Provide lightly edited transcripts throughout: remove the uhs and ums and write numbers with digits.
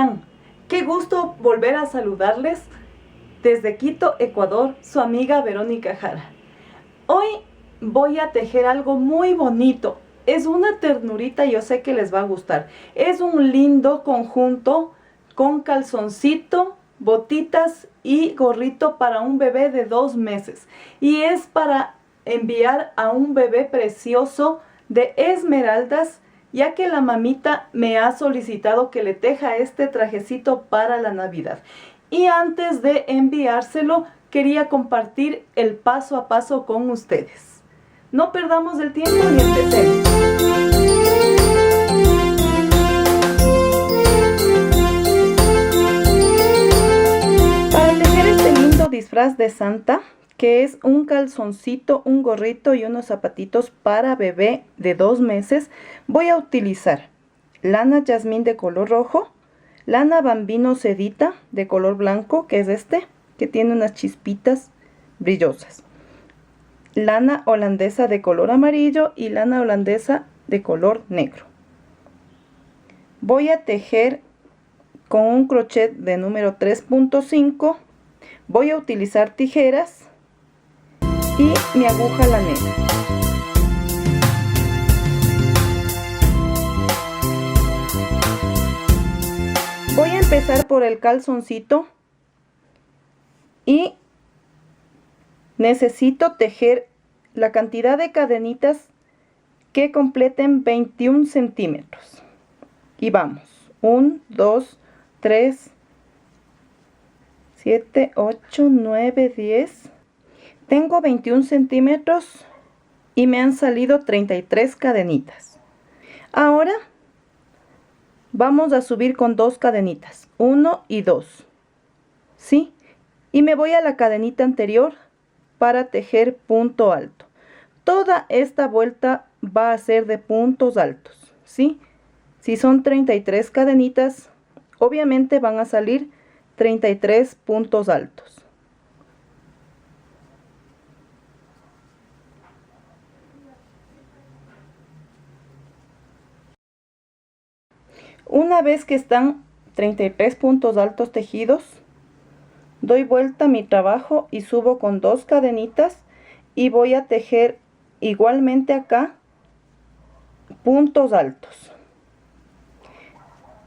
están? Qué gusto volver a saludarles desde Quito, Ecuador, su amiga Verónica Jara. Hoy voy a tejer algo muy bonito. Es una ternurita, yo sé que les va a gustar. Es un lindo conjunto con calzoncito, botitas y gorrito para un bebé de 2 meses. Y es para enviar a un bebé precioso de esmeraldas, ya que la mamita me ha solicitado que le teja este trajecito para la Navidad. Y antes de enviárselo, quería compartir el paso a paso con ustedes. No perdamos el tiempo y empecemos. Para tejer este lindo disfraz de Santa, que es un calzoncito, un gorrito y unos zapatitos para bebé de 2 meses, voy a utilizar lana jazmín de color rojo, lana bambino sedita de color blanco, que es este, que tiene unas chispitas brillosas, lana holandesa de color amarillo y lana holandesa de color negro. Voy a tejer con un crochet de número 3.5, voy a utilizar tijeras y mi aguja lanera. Voy a empezar por el calzoncito y necesito tejer la cantidad de cadenitas que completen 21 centímetros. Y vamos, 1, 2, 3, 7, 8, 9, 10. Tengo 21 centímetros y me han salido 33 cadenitas. Ahora vamos a subir con 2 cadenitas, 1 y 2, ¿sí? Y me voy a la cadenita anterior para tejer punto alto. Toda esta vuelta va a ser de puntos altos, ¿sí? Si son 33 cadenitas, obviamente van a salir 33 puntos altos. Una vez que están 33 puntos altos tejidos, doy vuelta a mi trabajo y subo con 2 cadenitas y voy a tejer igualmente acá puntos altos.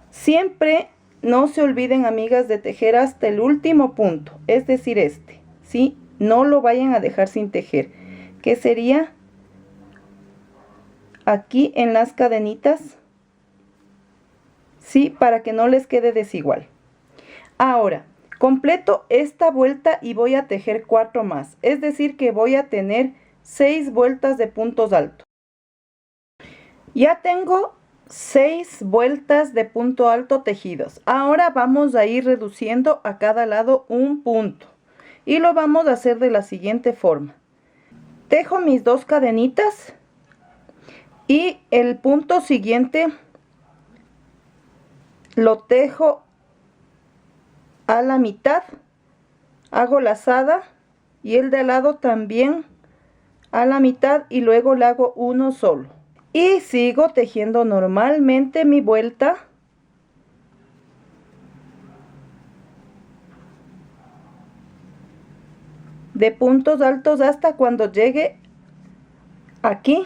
Siempre no se olviden, amigas, de tejer hasta el último punto, es decir, este, ¿sí? No lo vayan a dejar sin tejer, que sería aquí en las cadenitas, ¿sí? Para que no les quede desigual. Ahora, completo esta vuelta y voy a tejer 4 más, es decir que voy a tener 6 vueltas de puntos altos. Ya tengo 6 vueltas de punto alto tejidos. Ahora vamos a ir reduciendo a cada lado un punto y lo vamos a hacer de la siguiente forma. Tejo mis 2 cadenitas y el punto siguiente lo tejo a la mitad, hago lazada y el de al lado también a la mitad y luego le hago uno solo y sigo tejiendo normalmente mi vuelta de puntos altos hasta cuando llegue aquí.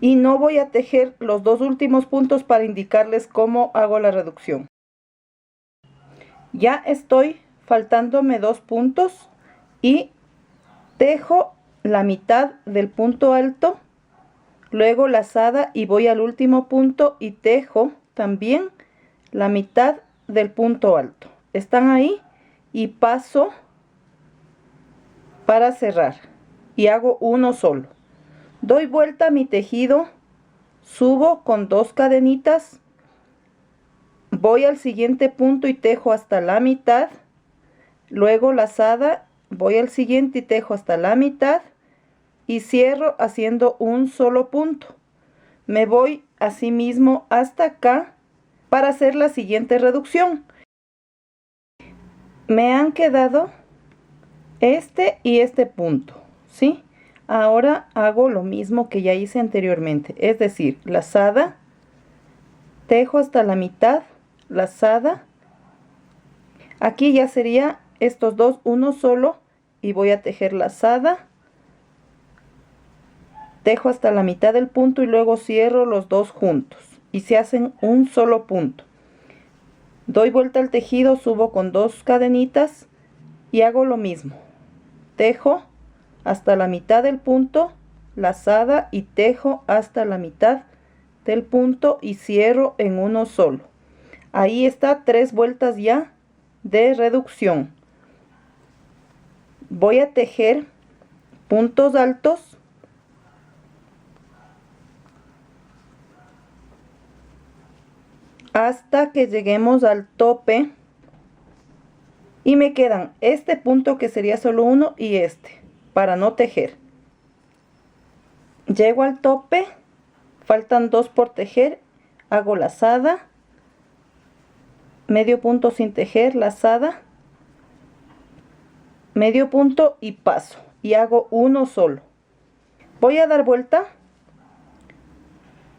Y no voy a tejer los 2 últimos puntos para indicarles cómo hago la reducción. Ya estoy faltándome 2 puntos y tejo la mitad del punto alto, luego lazada y voy al último punto y tejo también la mitad del punto alto. Están ahí y paso para cerrar y hago uno solo. Doy vuelta a mi tejido, subo con 2 cadenitas, voy al siguiente punto y tejo hasta la mitad, luego lazada, voy al siguiente y tejo hasta la mitad y cierro haciendo un solo punto. Me voy así mismo hasta acá para hacer la siguiente reducción. Me han quedado este y este punto, ¿sí? Ahora hago lo mismo que ya hice anteriormente, es decir, lazada, tejo hasta la mitad, lazada. Aquí ya sería estos dos uno solo y voy a tejer lazada, tejo hasta la mitad del punto y luego cierro los dos juntos y se hacen un solo punto. Doy vuelta al tejido, subo con dos cadenitas y hago lo mismo. Tejo hasta la mitad del punto, lazada y tejo hasta la mitad del punto y cierro en uno solo. Ahí está 3 vueltas ya de reducción. Voy a tejer puntos altos hasta que lleguemos al tope y me quedan este punto que sería solo uno y este para no tejer. Llego al tope, faltan 2 por tejer, hago lazada, medio punto sin tejer, lazada, medio punto y paso y hago uno solo. Voy a dar vuelta,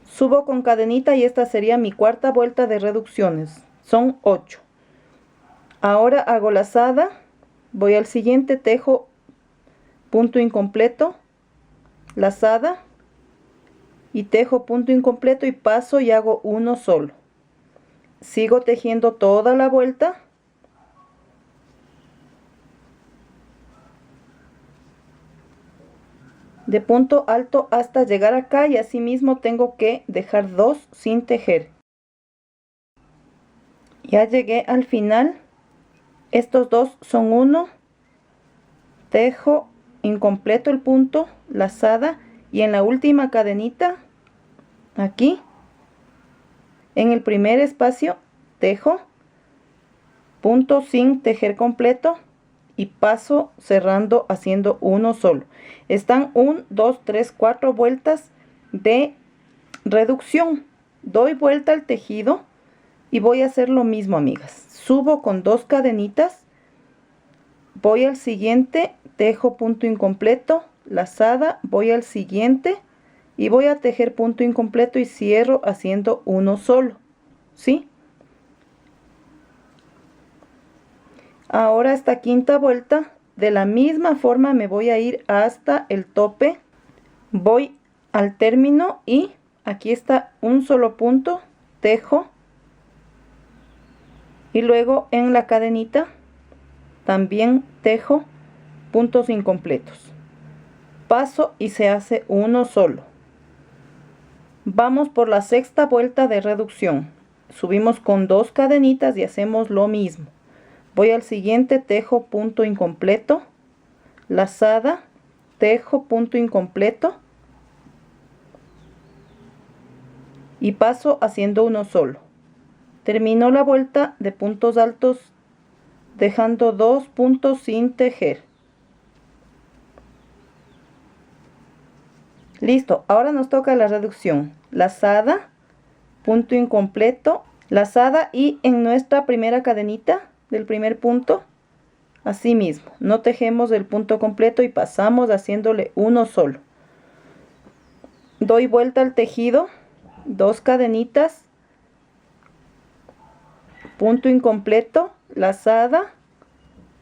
subo con cadenita y esta sería mi cuarta vuelta de reducciones, son 8. Ahora hago lazada, voy al siguiente, tejo punto incompleto, lazada y tejo punto incompleto y paso y hago uno solo. Sigo tejiendo toda la vuelta de punto alto hasta llegar acá y asimismo tengo que dejar 2 sin tejer. Ya llegué al final, estos dos son 1, tejo incompleto el punto, lazada y en la última cadenita aquí en el primer espacio tejo punto sin tejer completo y paso cerrando haciendo uno solo. Están 1, 2, 3, 4 vueltas de reducción. Doy vuelta al tejido y voy a hacer lo mismo, amigas. Subo con 2 cadenitas, voy al siguiente, tejo punto incompleto, lazada, voy al siguiente y voy a tejer punto incompleto y cierro haciendo uno solo, ¿sí? Ahora esta quinta vuelta, de la misma forma me voy a ir hasta el tope, voy al término y aquí está un solo punto, tejo y luego en la cadenita también tejo puntos incompletos, paso y se hace uno solo. Vamos por la sexta vuelta de reducción, subimos con 2 cadenitas y hacemos lo mismo. Voy al siguiente, tejo punto incompleto, lazada, tejo punto incompleto y paso haciendo uno solo. Termino la vuelta de puntos altos dejando 2 puntos sin tejer. Listo, ahora nos toca la reducción. Lazada, punto incompleto, lazada y en nuestra primera cadenita del primer punto, así mismo, no tejemos el punto completo y pasamos haciéndole uno solo. Doy vuelta al tejido, 2 cadenitas, punto incompleto, lazada,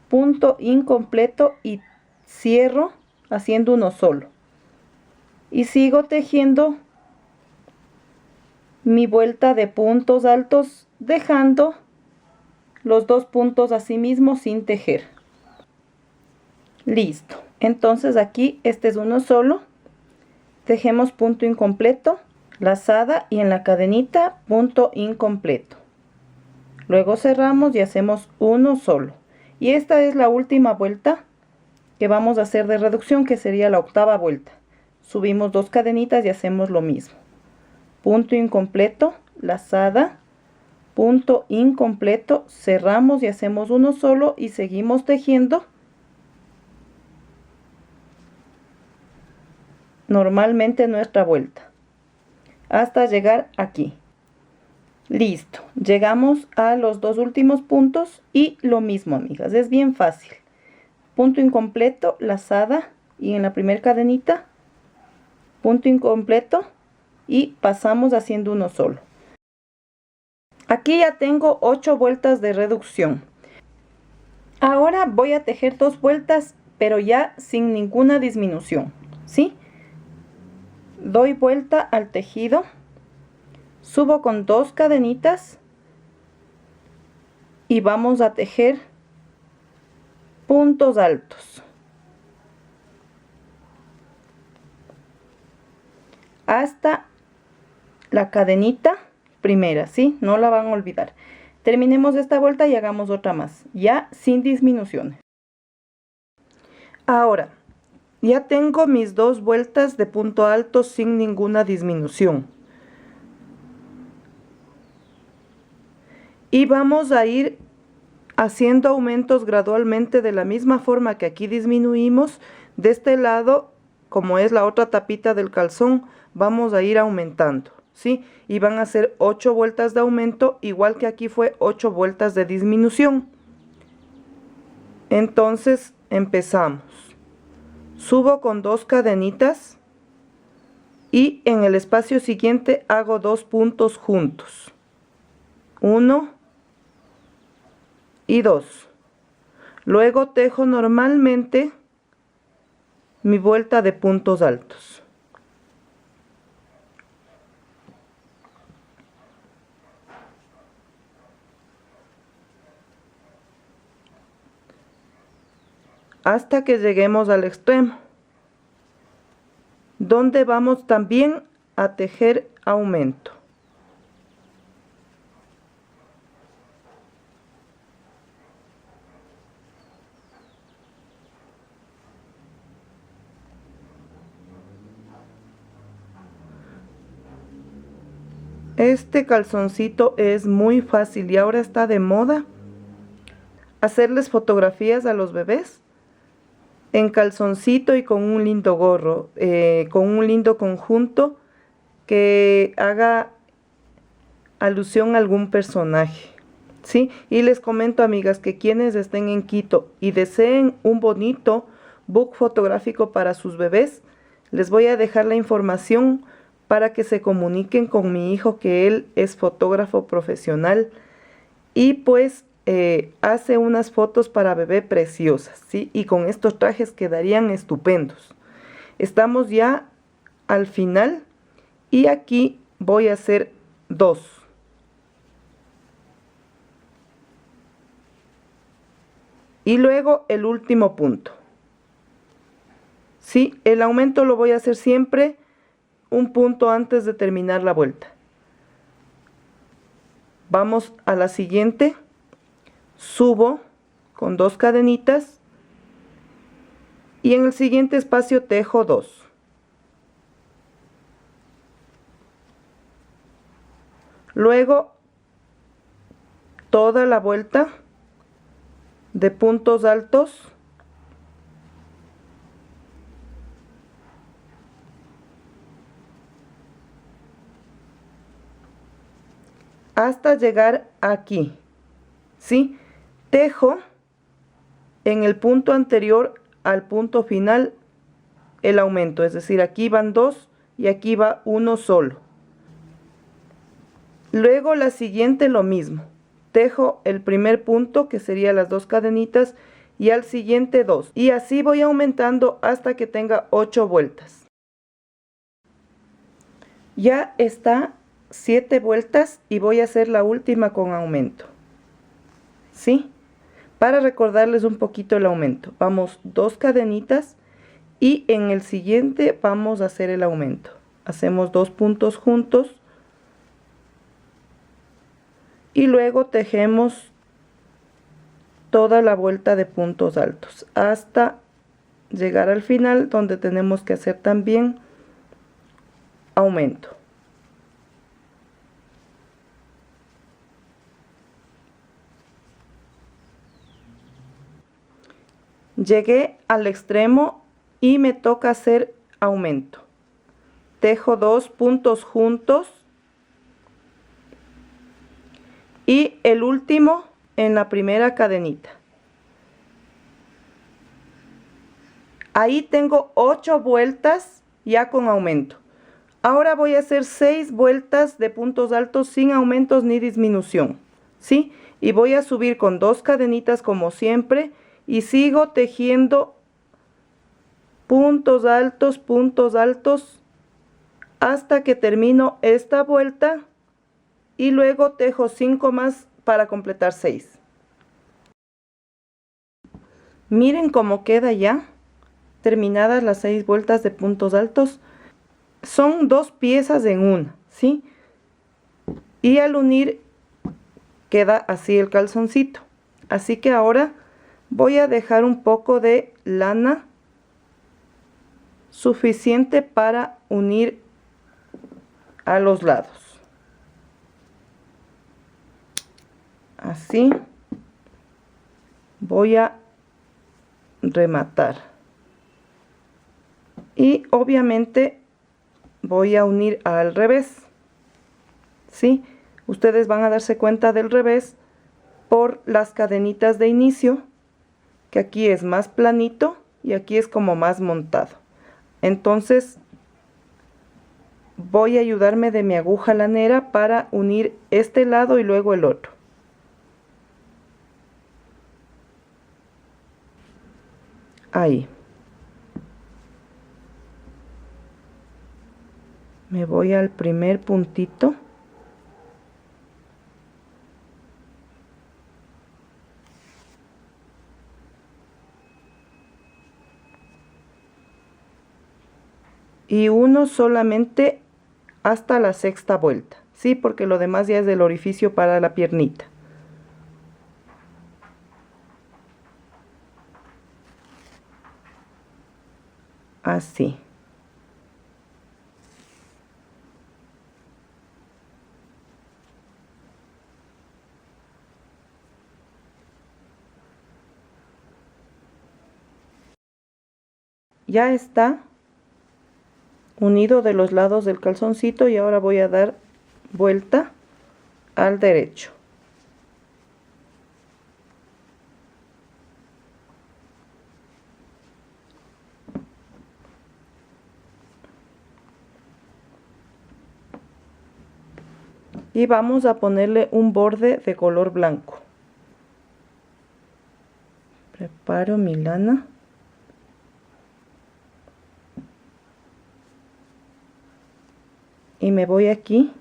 punto incompleto y cierro haciendo uno solo. Y sigo tejiendo mi vuelta de puntos altos dejando los 2 puntos así mismo sin tejer. Listo, entonces aquí este es uno solo, tejemos punto incompleto, lazada y en la cadenita punto incompleto, luego cerramos y hacemos uno solo y esta es la última vuelta que vamos a hacer de reducción, que sería la octava vuelta. Subimos 2 cadenitas y hacemos lo mismo, punto incompleto, lazada, punto incompleto, cerramos y hacemos uno solo y seguimos tejiendo normalmente nuestra vuelta hasta llegar aquí. Listo, llegamos a los 2 últimos puntos y lo mismo, amigas, es bien fácil, punto incompleto, lazada y en la primera cadenita punto incompleto y pasamos haciendo uno solo. Aquí ya tengo 8 vueltas de reducción. Ahora voy a tejer 2 vueltas, pero ya sin ninguna disminución, ¿sí? Doy vuelta al tejido, subo con 2 cadenitas y vamos a tejer puntos altos hasta la cadenita primera, ¿sí? No la van a olvidar. Terminemos esta vuelta y hagamos otra más, ya sin disminuciones. Ahora, ya tengo mis 2 vueltas de punto alto sin ninguna disminución. Y vamos a ir haciendo aumentos gradualmente de la misma forma que aquí disminuimos. De este lado, como es la otra tapita del calzón, vamos a ir aumentando, ¿sí? Y van a ser 8 vueltas de aumento, igual que aquí fue 8 vueltas de disminución. Entonces empezamos. Subo con 2 cadenitas y en el espacio siguiente hago 2 puntos juntos. 1 y 2. Luego tejo normalmente mi vuelta de puntos altos. Hasta que lleguemos al extremo, donde vamos también a tejer aumento. Este calzoncito es muy fácil y ahora está de moda hacerles fotografías a los bebés en calzoncito y con un lindo gorro, con un lindo conjunto que haga alusión a algún personaje, ¿sí? Y les comento, amigas, que quienes estén en Quito y deseen un bonito book fotográfico para sus bebés, les voy a dejar la información para que se comuniquen con mi hijo, que él es fotógrafo profesional y pues hace unas fotos para bebé preciosas, ¿sí? Y con estos trajes quedarían estupendos. Estamos ya al final y aquí voy a hacer 2. Y luego el último punto. Sí, el aumento lo voy a hacer siempre un punto antes de terminar la vuelta. Vamos a la siguiente. Subo con 2 cadenitas y en el siguiente espacio tejo 2. Luego toda la vuelta de puntos altos hasta llegar aquí, ¿sí? Tejo en el punto anterior al punto final el aumento, es decir, aquí van 2 y aquí va 1 solo. Luego la siguiente lo mismo, tejo el primer punto que sería las 2 cadenitas y al siguiente 2 y así voy aumentando hasta que tenga 8 vueltas. Ya está 7 vueltas y voy a hacer la última con aumento, ¿sí? Para recordarles un poquito el aumento, vamos 2 cadenitas y en el siguiente vamos a hacer el aumento. Hacemos 2 puntos juntos y luego tejemos toda la vuelta de puntos altos hasta llegar al final, donde tenemos que hacer también aumento. Llegué al extremo y me toca hacer aumento. Tejo 2 puntos juntos y el último en la primera cadenita. Ahí tengo 8 vueltas ya con aumento. Ahora voy a hacer 6 vueltas de puntos altos sin aumentos ni disminución, ¿sí? Y voy a subir con 2 cadenitas como siempre y sigo tejiendo puntos altos hasta que termino esta vuelta y luego tejo 5 más para completar 6. Miren cómo queda ya terminadas las 6 vueltas de puntos altos. Son 2 piezas en una, ¿sí? Y al unir queda así el calzoncito. Así que ahora voy a dejar un poco de lana suficiente para unir a los lados. Así voy a rematar. Y obviamente voy a unir al revés, ¿sí? Ustedes van a darse cuenta del revés por las cadenitas de inicio, que aquí es más planito y aquí es como más montado. Entonces voy a ayudarme de mi aguja lanera para unir este lado y luego el otro. Ahí. Me voy al primer puntito. Y uno solamente hasta la 6ª vuelta, ¿sí? Porque lo demás ya es del orificio para la piernita. Así. Ya está unido de los lados del calzoncito y ahora voy a dar vuelta al derecho. Y vamos a ponerle un borde de color blanco. Preparo mi lana. Y me voy aquí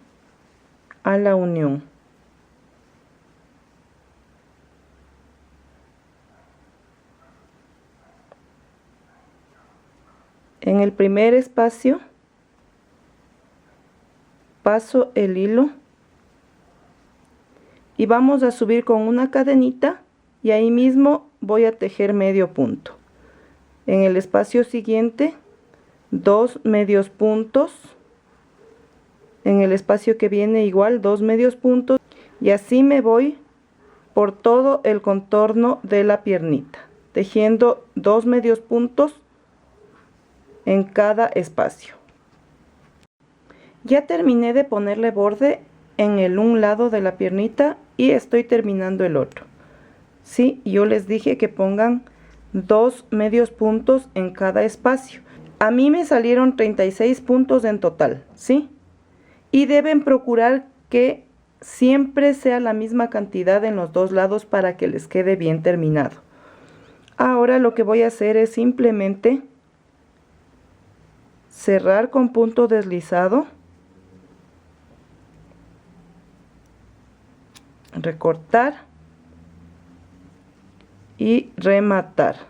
a la unión. En el primer espacio paso el hilo y vamos a subir con una cadenita y ahí mismo voy a tejer medio punto. En el espacio siguiente 2 medios puntos. En el espacio que viene igual 2 medios puntos y así me voy por todo el contorno de la piernita, tejiendo 2 medios puntos en cada espacio. Ya terminé de ponerle borde en el un lado de la piernita y estoy terminando el otro. Sí, yo les dije que pongan 2 medios puntos en cada espacio. A mí me salieron 36 puntos en total, ¿sí? Y deben procurar que siempre sea la misma cantidad en los dos lados para que les quede bien terminado. Ahora lo que voy a hacer es simplemente cerrar con punto deslizado, recortar y rematar.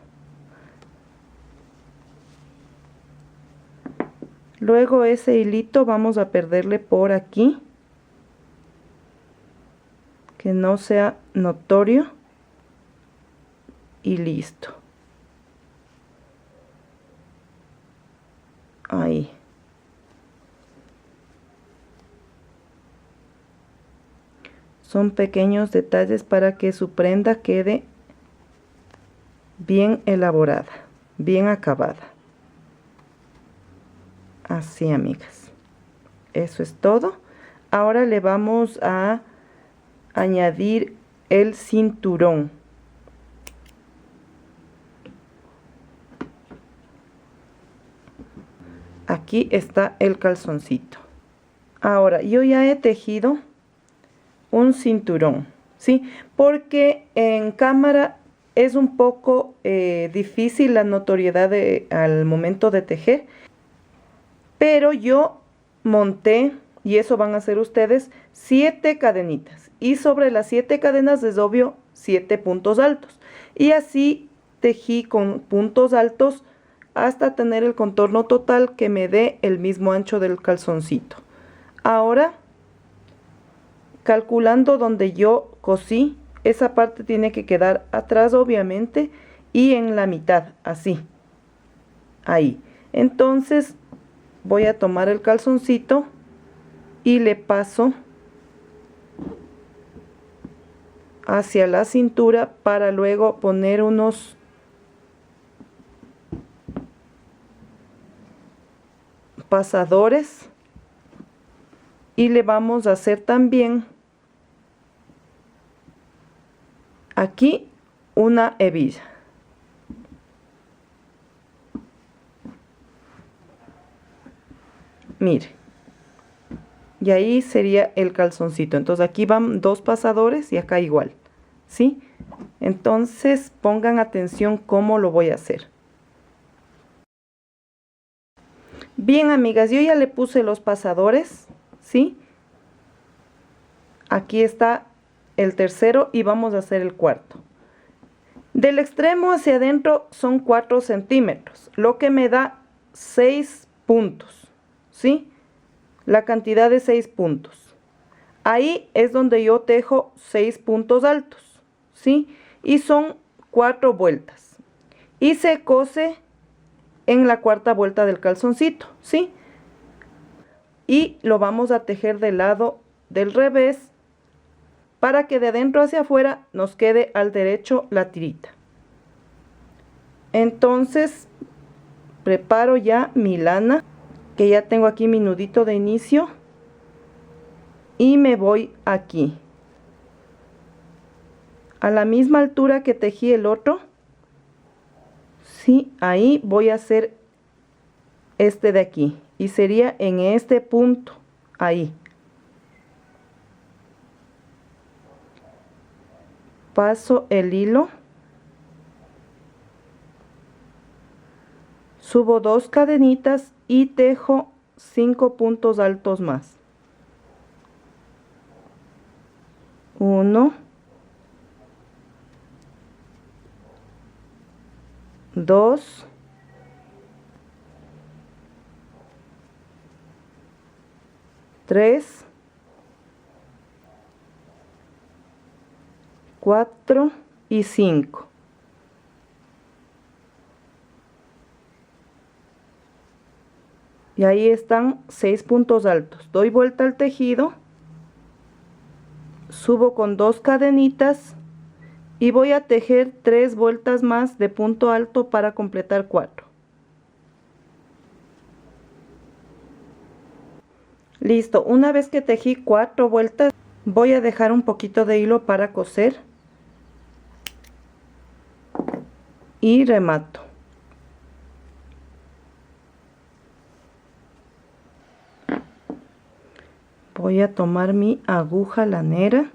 Luego ese hilito vamos a perderle por aquí, que no sea notorio, y listo. Ahí. Son pequeños detalles para que su prenda quede bien elaborada, bien acabada. Así, amigas. Eso es todo. Ahora le vamos a añadir el cinturón. Aquí aquí está el calzoncito. Ahora yo ya he tejido un cinturón, ¿sí? Porque en cámara es un poco difícil la notoriedad al momento de tejer, pero yo monté, y eso van a hacer ustedes, 7 cadenitas, y sobre las 7 cadenas es obvio 7 puntos altos, y así tejí con puntos altos hasta tener el contorno total que me dé el mismo ancho del calzoncito. Ahora, calculando donde yo cosí, esa parte tiene que quedar atrás obviamente y en la mitad, así, ahí. Entonces voy a tomar el calzoncito y le paso hacia la cintura para luego poner unos pasadores, y le vamos a hacer también aquí una hebilla. Mire, y ahí sería el calzoncito. Entonces aquí van 2 pasadores y acá igual, ¿sí? Entonces pongan atención cómo lo voy a hacer. Bien, amigas, yo ya le puse los pasadores, ¿sí? Aquí está el tercero y vamos a hacer el cuarto. Del extremo hacia adentro son 4 centímetros, lo que me da 6 puntos, ¿sí? La cantidad de 6 puntos. Ahí es donde yo tejo 6 puntos altos, ¿sí? Y son 4 vueltas. Y se cose en la cuarta vuelta del calzoncito, ¿sí? Y lo vamos a tejer del lado del revés para que de adentro hacia afuera nos quede al derecho la tirita. Entonces preparo ya mi lana, que ya tengo aquí mi nudito de inicio, y me voy aquí a la misma altura que tejí el otro. Sí, ahí voy a hacer este de aquí y sería en este punto, ahí. Paso el hilo, subo 2 cadenitas y tejo 5 puntos altos más. 1, 2, 3, 4 y 5. Y ahí están 6 puntos altos. Doy vuelta al tejido, subo con 2 cadenitas y voy a tejer 3 vueltas más de punto alto para completar 4. Listo, una vez que tejí 4 vueltas, voy a dejar un poquito de hilo para coser y remato. Voy a tomar mi aguja lanera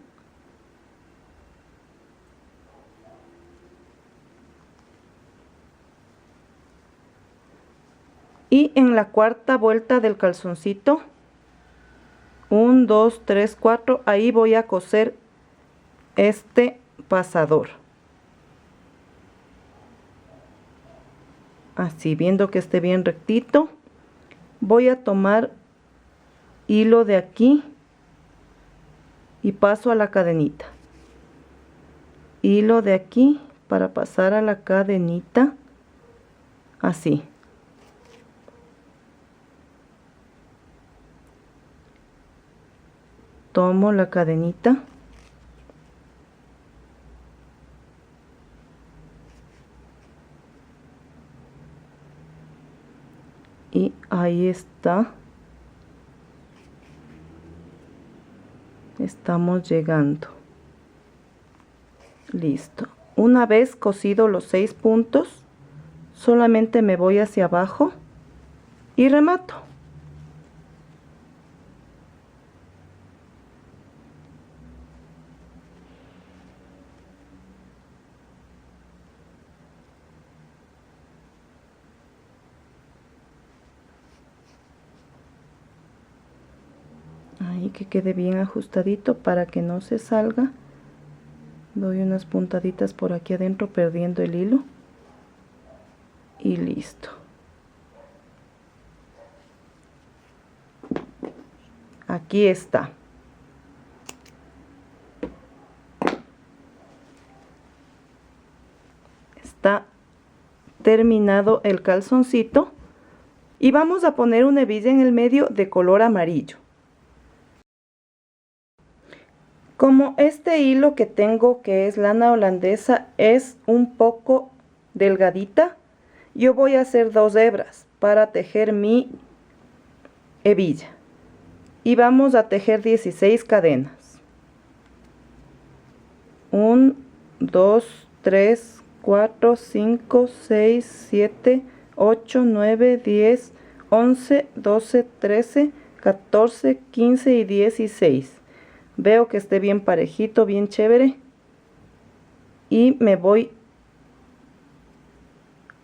y en la cuarta vuelta del calzoncito, 1, 2, 3, 4, ahí voy a coser este pasador. Así, viendo que esté bien rectito, voy a tomar hilo de aquí y paso a la cadenita. Hilo de aquí para pasar a la cadenita, así. Tomo la cadenita y ahí está. Estamos llegando. Listo. Una vez cosido los 6 puntos, solamente me voy hacia abajo y remato. Ahí que quede bien ajustadito para que no se salga. Doy unas puntaditas por aquí adentro perdiendo el hilo. Y listo. Aquí está. Está terminado el calzoncito. Y vamos a poner una hebilla en el medio de color amarillo. Como este hilo que tengo, que es lana holandesa, es un poco delgadita, yo voy a hacer 2 hebras para tejer mi hebilla. Y vamos a tejer 16 cadenas. 1, 2, 3, 4, 5, 6, 7, 8, 9, 10, 11, 12, 13, 14, 15 y 16. Veo que esté bien parejito, bien chévere. Y me voy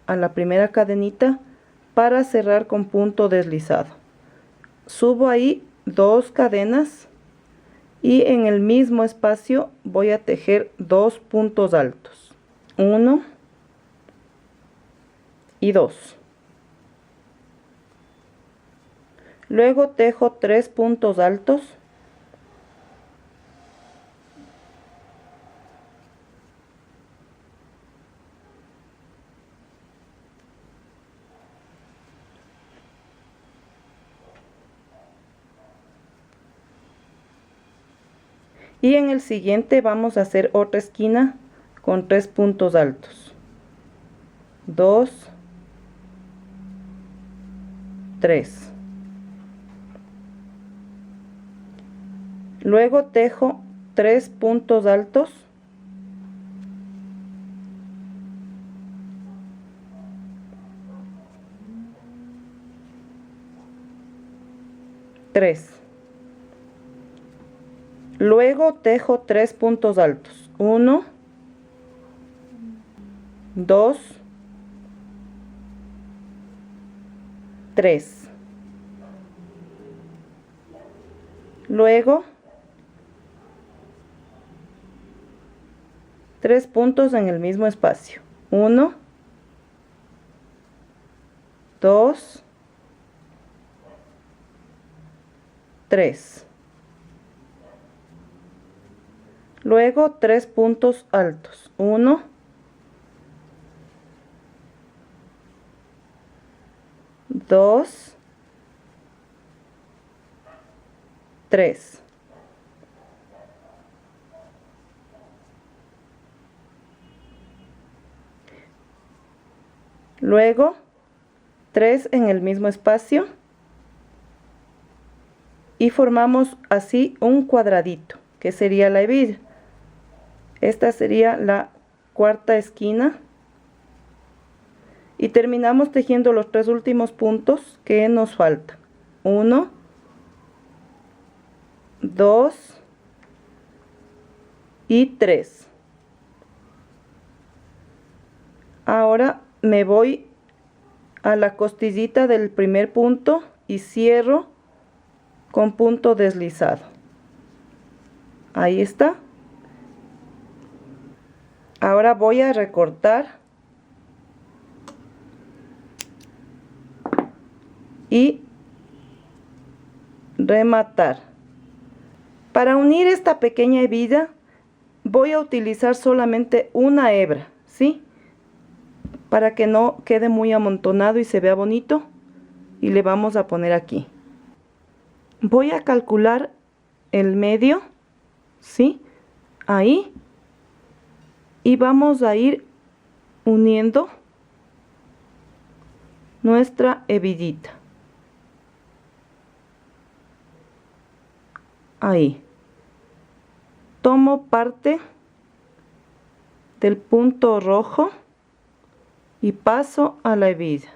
a la primera cadenita para cerrar con punto deslizado. Subo ahí 2 cadenas y en el mismo espacio voy a tejer 2 puntos altos. 1 y 2. Luego tejo 3 puntos altos. Y en el siguiente vamos a hacer otra esquina con 3 puntos altos. 2, 3. Luego tejo 3 puntos altos. Luego tejo 3 puntos altos. 1, 2, 3. Luego 3 puntos en el mismo espacio. 1, 2, 3. Luego 3 puntos altos. 1, 2, 3. Luego 3 en el mismo espacio y formamos así un cuadradito, que sería la hebilla. Esta sería la cuarta esquina y terminamos tejiendo los 3 últimos puntos que nos faltan. 1, 2 y 3. Ahora me voy a la costillita del primer punto y cierro con punto deslizado. Ahí está. Ahora voy a recortar y rematar. Para unir esta pequeña hebilla voy a utilizar solamente una hebra, ¿sí? Para que no quede muy amontonado y se vea bonito. Y le vamos a poner aquí. Voy a calcular el medio, ¿sí? Ahí. Y vamos a ir uniendo nuestra hebillita. Ahí. Tomo parte del punto rojo y paso a la hebilla.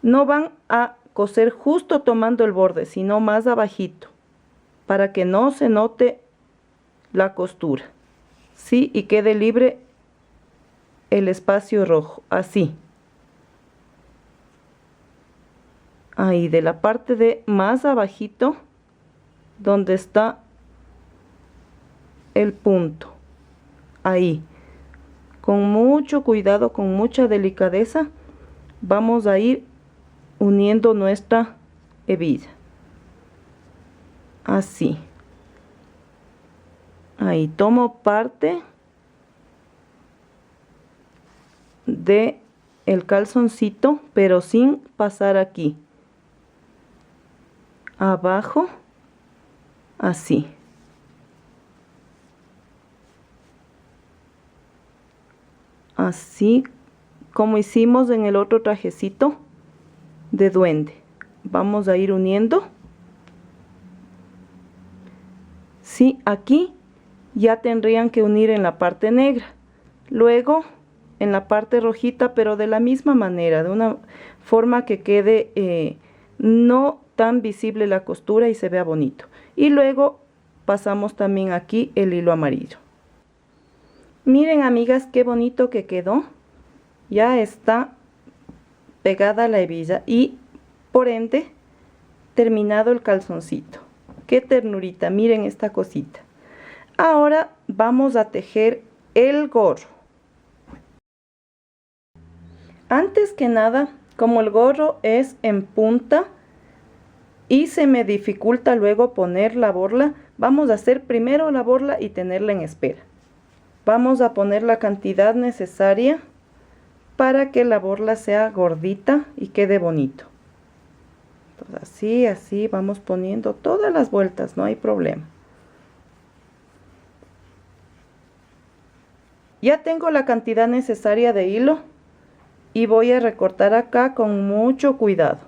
No van a coser justo tomando el borde, sino más abajito, para que no se note la costura, ¿sí? Y quede libre el espacio rojo, así. Ahí, de la parte de más abajito, donde está el punto. Ahí. Con mucho cuidado, con mucha delicadeza, vamos a ir uniendo nuestra hebilla. Así. Ahí tomo parte de el calzoncito, pero sin pasar aquí. Abajo, así. Así como hicimos en el otro trajecito de duende. Vamos a ir uniendo. Sí, aquí ya tendrían que unir en la parte negra. Luego en la parte rojita, pero de la misma manera, de una forma que quede no tan visible la costura y se vea bonito. Y luego pasamos también aquí el hilo amarillo. Miren, amigas, qué bonito que quedó. Ya está pegada la hebilla y por ende terminado el calzoncito. Qué ternurita, miren esta cosita. Ahora vamos a tejer el gorro. Antes que nada, como el gorro es en punta y se me dificulta luego poner la borla, vamos a hacer primero la borla y tenerla en espera. Vamos a poner la cantidad necesaria para que la borla sea gordita y quede bonito. Entonces, así vamos poniendo todas las vueltas, no hay problema. Ya tengo la cantidad necesaria de hilo y voy a recortar acá con mucho cuidado.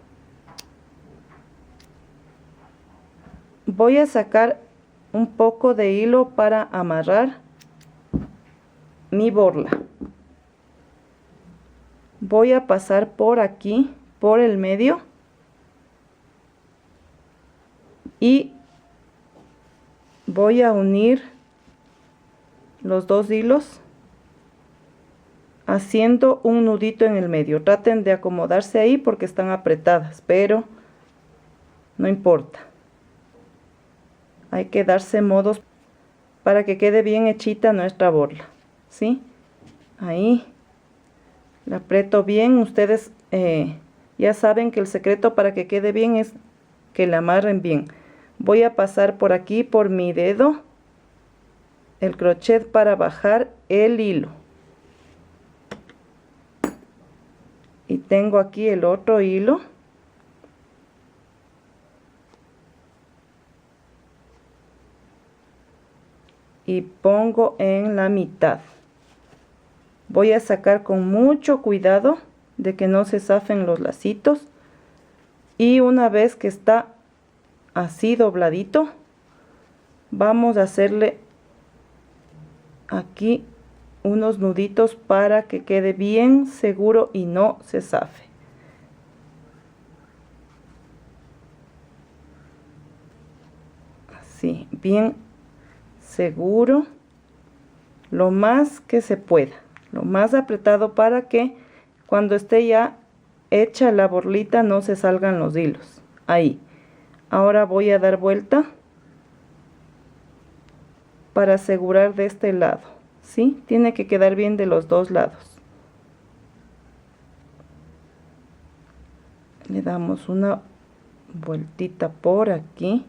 Voy a sacar un poco de hilo para amarrar mi borla. Voy a pasar por aquí, por el medio, y voy a unir los dos hilos haciendo un nudito en el medio. Traten de acomodarse ahí porque están apretadas, pero no importa. Hay que darse modos para que quede bien hechita nuestra borla, ¿sí? Ahí la aprieto bien. Ustedes ya saben que el secreto para que quede bien es que la amarren bien. Voy a pasar por aquí por mi dedo el crochet para bajar el hilo. Y tengo aquí el otro hilo. Y pongo en la mitad. Voy a sacar con mucho cuidado de que no se zafen los lacitos. Y una vez que está así dobladito, vamos a hacerle aquí unos nuditos para que quede bien seguro y no se zafe. Así, bien seguro, lo más que se pueda, lo más apretado para que cuando esté ya hecha la borlita no se salgan los hilos. Ahí. Ahora voy a dar vuelta para asegurar de este lado, ¿sí? Tiene que quedar bien de los dos lados. Le damos una vueltita por aquí,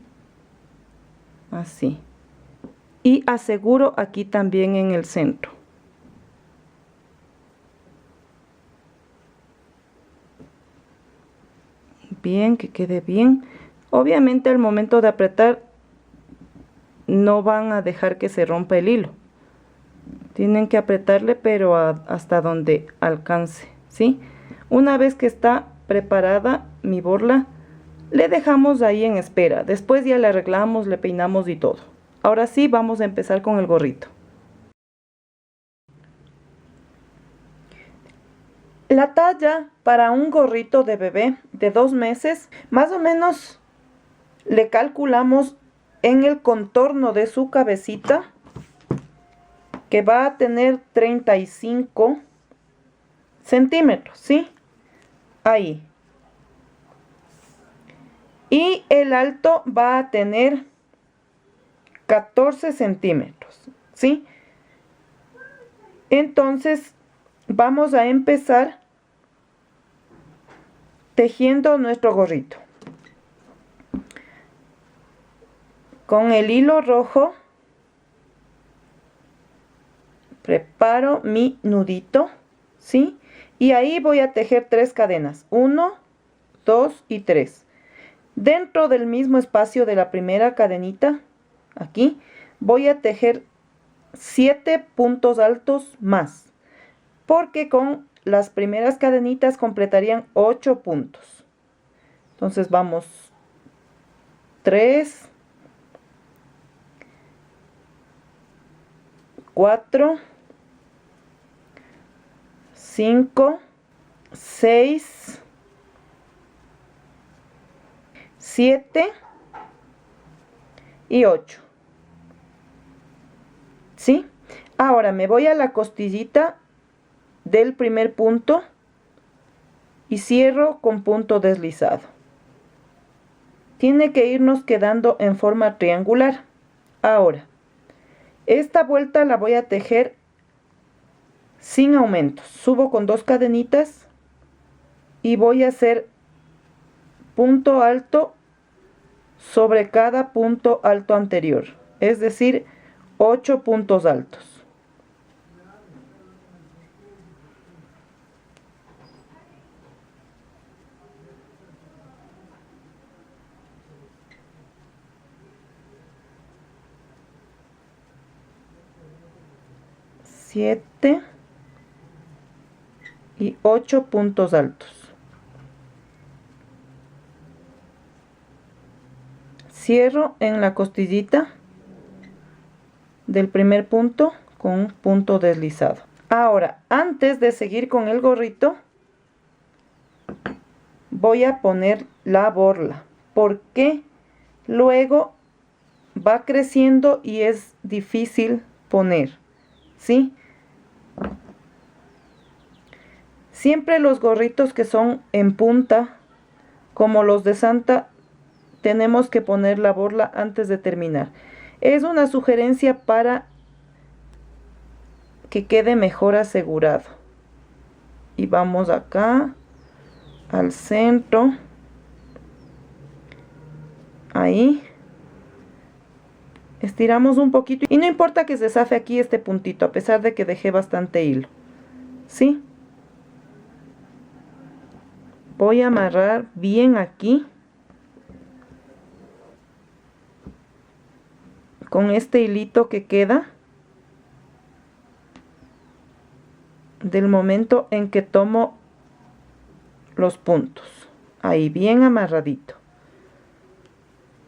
así. Y aseguro aquí también en el centro. Bien, que quede bien. Obviamente al momento de apretar no van a dejar que se rompa el hilo. Tienen que apretarle pero hasta donde alcance, ¿sí? Una vez que está preparada mi borla, le dejamos ahí en espera. Después ya le arreglamos, le peinamos y todo. Ahora sí, vamos a empezar con el gorrito. La talla para un gorrito de bebé de 2 meses, más o menos le calculamos en el contorno de su cabecita, que va a tener 35 centímetros, ¿sí? Ahí. Y el alto va a tener 14 centímetros, ¿sí? Entonces vamos a empezar tejiendo nuestro gorrito. Con el hilo rojo preparo mi nudito, ¿sí? Y ahí voy a tejer 3 cadenas, 1, 2 y 3. Dentro del mismo espacio de la primera cadenita, aquí, voy a tejer 7 puntos altos más, porque con las primeras cadenitas completarían 8 puntos. Entonces vamos 3, 4, 5, 6, 7 y 8. ¿Sí? Ahora me voy a la costillita del primer punto y cierro con punto deslizado. Tiene que irnos quedando en forma triangular. Ahora, esta vuelta la voy a tejer sin aumentos. Subo con 2 cadenitas y voy a hacer punto alto sobre cada punto alto anterior, es decir, 8 puntos altos. Siete y 8 puntos altos. Cierro en la costillita del primer punto con un punto deslizado. Ahora, antes de seguir con el gorrito, voy a poner la borla, porque luego va creciendo y es difícil poner, ¿sí? Siempre los gorritos que son en punta, como los de Santa, tenemos que poner la borla antes de terminar. Es una sugerencia para que quede mejor asegurado. Y vamos acá al centro, ahí estiramos un poquito y no importa que se zafe aquí este puntito, a pesar de que dejé bastante hilo, ¿sí? Voy a amarrar bien aquí con este hilito que queda del momento en que tomo los puntos, ahí bien amarradito,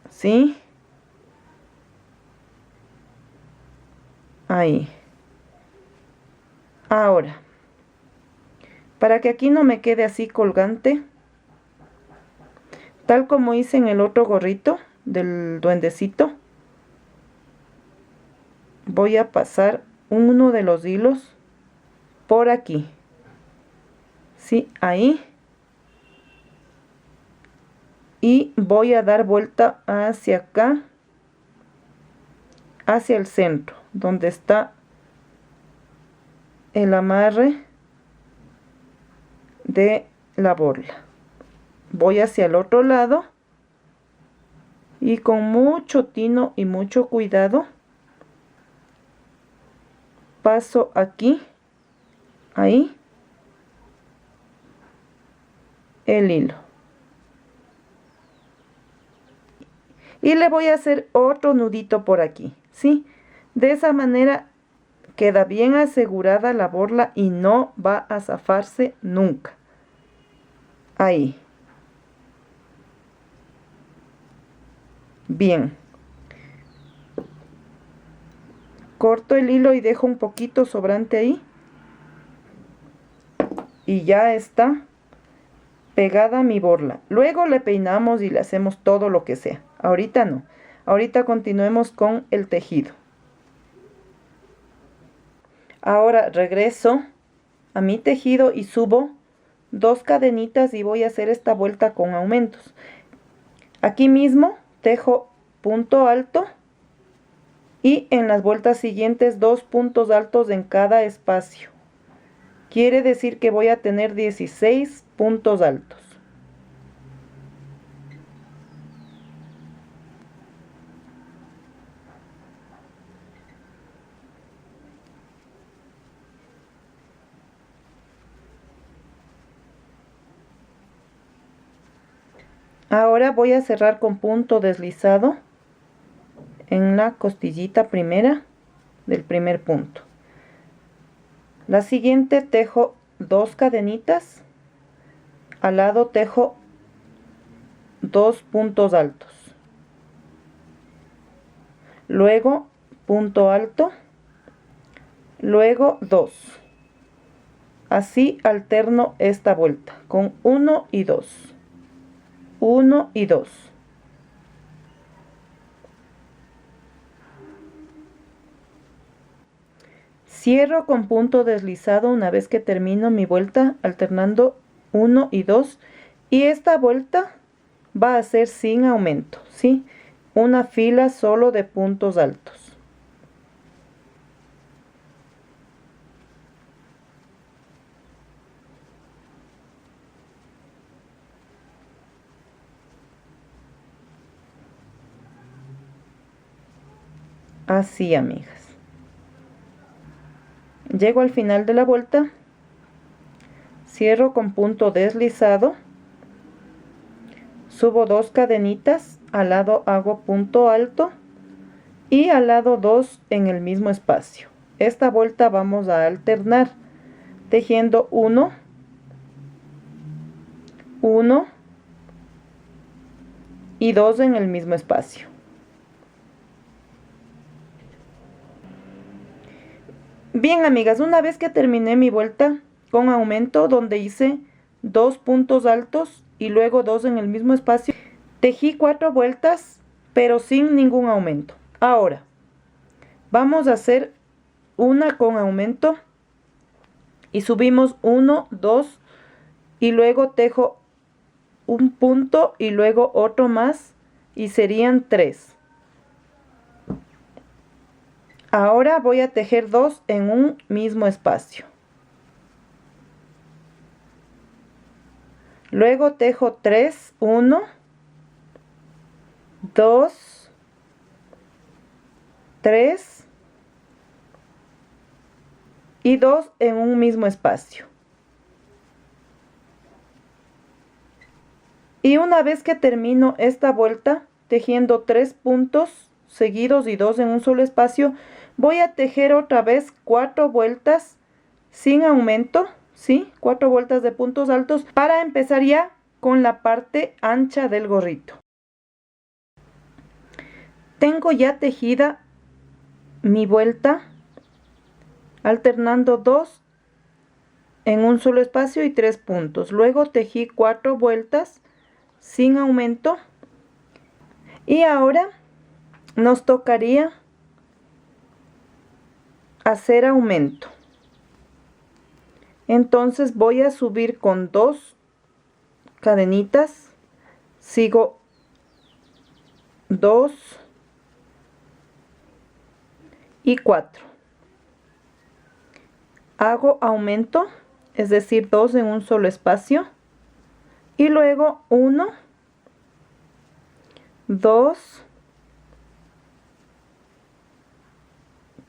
¿sí? Ahí. Ahora, para que aquí no me quede así colgante, tal como hice en el otro gorrito del duendecito, voy a pasar uno de los hilos por aquí, ¿sí? Ahí. Y voy a dar vuelta hacia acá, hacia el centro, donde está el amarre de la borla. Voy hacia el otro lado y con mucho tino y mucho cuidado paso aquí, ahí, el hilo. Y le voy a hacer otro nudito por aquí, ¿sí? De esa manera queda bien asegurada la borla y no va a zafarse nunca. Ahí. Bien. Corto el hilo y dejo un poquito sobrante ahí. y ya está pegada mi borla. Luego le peinamos y le hacemos todo lo que sea. Ahorita no. Ahorita continuemos con el tejido. Ahora regreso a mi tejido y subo 2 cadenitas y voy a hacer esta vuelta con aumentos. Aquí mismo tejo punto alto y en las vueltas siguientes 2 puntos altos en cada espacio. Quiere decir que voy a tener 16 puntos altos. Ahora voy a cerrar con punto deslizado en la costillita primera del primer punto. La siguiente tejo 2 cadenitas, al lado tejo 2 puntos altos, luego punto alto, luego 2. Así alterno esta vuelta con 1 y 2. 1 y 2. Cierro con punto deslizado una vez que termino mi vuelta alternando 1 y 2, y esta vuelta va a ser sin aumento, ¿sí? Una fila solo de puntos altos. Así, amigas. Llego al final de la vuelta, cierro con punto deslizado, subo 2 cadenitas, al lado hago punto alto y al lado 2 en el mismo espacio. Esta vuelta vamos a alternar tejiendo 1, 1 y 2 en el mismo espacio. Bien, amigas, una vez que terminé mi vuelta con aumento donde hice 2 puntos altos y luego 2 en el mismo espacio, tejí 4 vueltas pero sin ningún aumento. Ahora vamos a hacer una con aumento y subimos 1, 2 y luego tejo un punto y luego otro más y serían 3. Ahora voy a tejer 2 en un mismo espacio. Luego tejo 3, 1, 2, 3 y 2 en un mismo espacio. Y una vez que termino esta vuelta tejiendo 3 puntos seguidos y 2 en un solo espacio, voy a tejer otra vez 4 vueltas sin aumento, ¿sí? 4 vueltas de puntos altos para empezar ya con la parte ancha del gorrito. Tengo ya tejida mi vuelta alternando 2 en un solo espacio y 3 puntos. Luego tejí 4 vueltas sin aumento y ahora nos tocaría hacer aumento. Entonces voy a subir con 2 cadenitas, sigo 2 y 4, hago aumento, es decir 2 en un solo espacio, y luego 1, 2,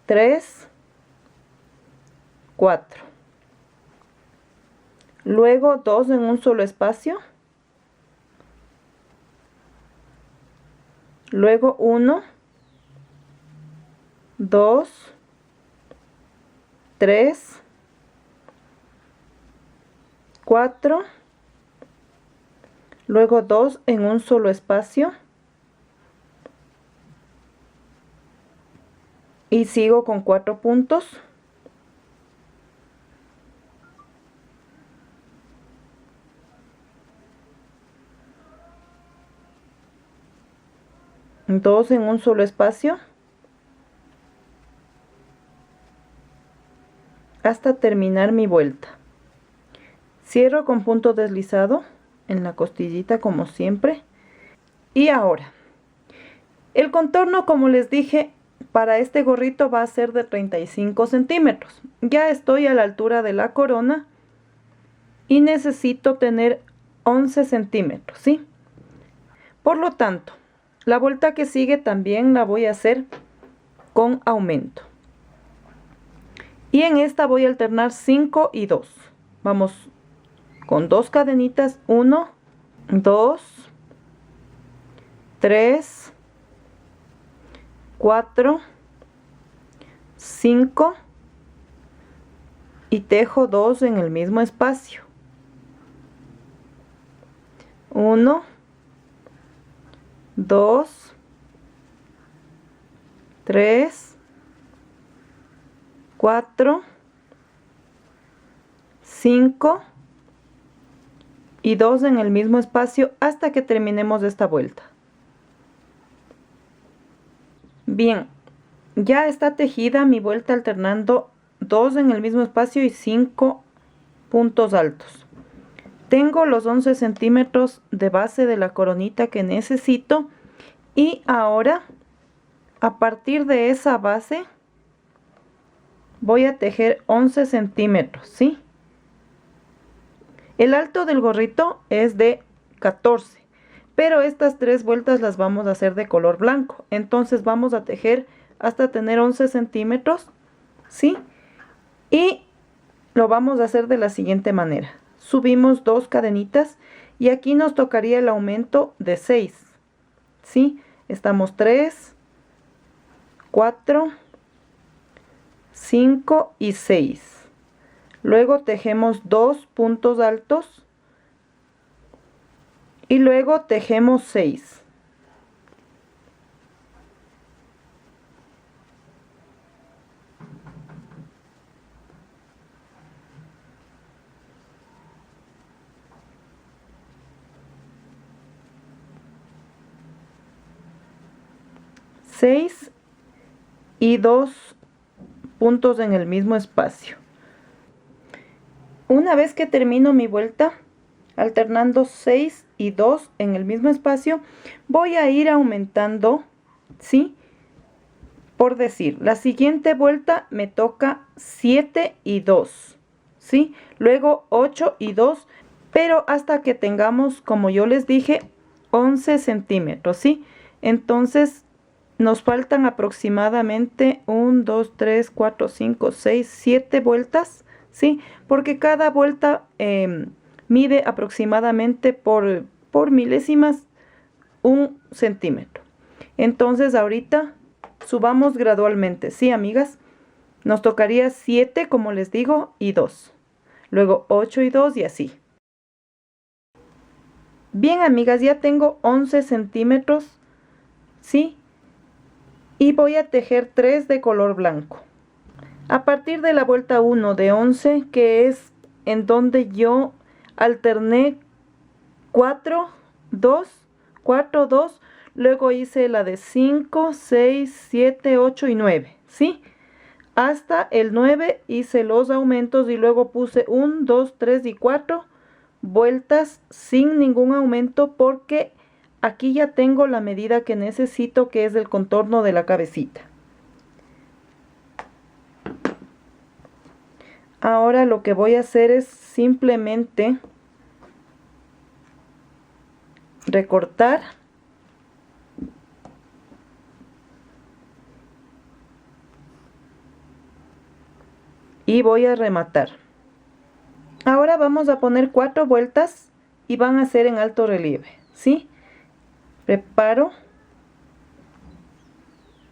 3, 4. Luego 2 en un solo espacio. Luego 1, 2, 3, 4. Luego 2 en un solo espacio. Y sigo con 4 puntos. 2 en un solo espacio hasta terminar mi vuelta. Cierro con punto deslizado en la costillita como siempre. Y ahora, el contorno, como les dije, para este gorrito va a ser de 35 centímetros. Ya estoy a la altura de la corona y necesito tener 11 centímetros, ¿sí? Por lo tanto, la vuelta que sigue también la voy a hacer con aumento. Y en esta voy a alternar 5 y 2. Vamos con 2 cadenitas, 1, 2, 3, 4, 5 y tejo 2 en el mismo espacio. 1, 2, 3, 4, 5 y 2 en el mismo espacio hasta que terminemos esta vuelta. Bien, ya está tejida mi vuelta alternando 2 en el mismo espacio y 5 puntos altos. Tengo los 11 centímetros de base de la coronita que necesito y ahora a partir de esa base voy a tejer 11 centímetros, ¿sí? El alto del gorrito es de 14, pero estas 3 vueltas las vamos a hacer de color blanco. Entonces vamos a tejer hasta tener 11 centímetros, ¿sí? Y lo vamos a hacer de la siguiente manera. Subimos 2 cadenitas y aquí nos tocaría el aumento de 6, ¿sí? Estamos 3, 4, 5 y 6. Luego tejemos 2 puntos altos y luego tejemos 6. Y 2 puntos en el mismo espacio. Una vez que termino mi vuelta alternando 6 y 2 en el mismo espacio, voy a ir aumentando, ¿sí? Por decir, la siguiente vuelta me toca 7 y 2, ¿sí? Luego 8 y 2, pero hasta que tengamos, como yo les dije, 11 centímetros, ¿sí? Entonces nos faltan aproximadamente 1, 2, 3, 4, 5, 6, 7 vueltas, ¿sí? Porque cada vuelta mide aproximadamente por milésimas 1 centímetro. Entonces ahorita subamos gradualmente, ¿sí, amigas? Nos tocaría 7, como les digo, y 2. Luego 8 y 2 y así. Bien, amigas, ya tengo 11 centímetros, ¿sí? Y voy a tejer 3 de color blanco. A partir de la vuelta 1 de 11, que es en donde yo alterné 4, 2, 4, 2, luego hice la de 5, 6, 7, 8 y 9, ¿sí? Hasta el 9 hice los aumentos y luego puse 1, 2, 3 y 4 vueltas sin ningún aumento porque aquí ya tengo la medida que necesito, que es el contorno de la cabecita. Ahora lo que voy a hacer es simplemente recortar y voy a rematar. Ahora vamos a poner 4 vueltas y van a ser en alto relieve, ¿sí? Preparo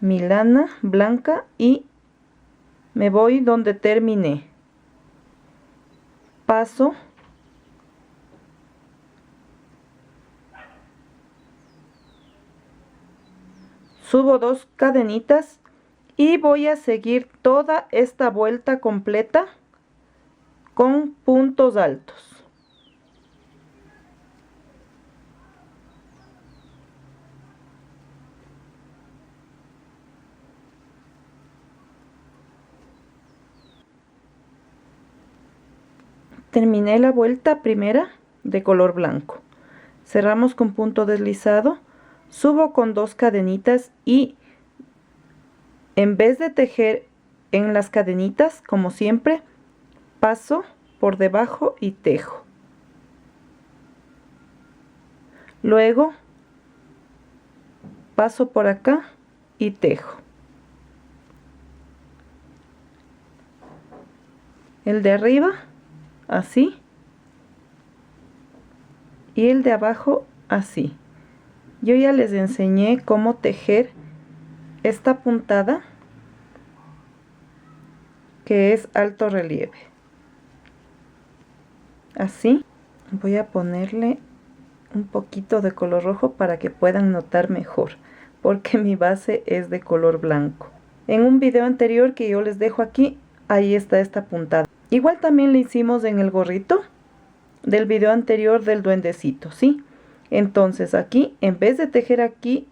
mi lana blanca y me voy donde terminé. Paso subo 2 cadenitas y voy a seguir toda esta vuelta completa con puntos altos. Terminé la vuelta primera de color blanco. Cerramos con punto deslizado, subo con 2 cadenitas y en vez de tejer en las cadenitas, como siempre, paso por debajo y tejo. Luego paso por acá y tejo. El de arriba así y el de abajo así. Yo ya les enseñé cómo tejer esta puntada que es alto relieve. Así voy a ponerle un poquito de color rojo para que puedan notar mejor, porque mi base es de color blanco. En un video anterior que yo les dejo aquí, ahí está esta puntada. Igual también le hicimos en el gorrito del video anterior del duendecito, ¿sí? Entonces aquí, en vez de tejer aquí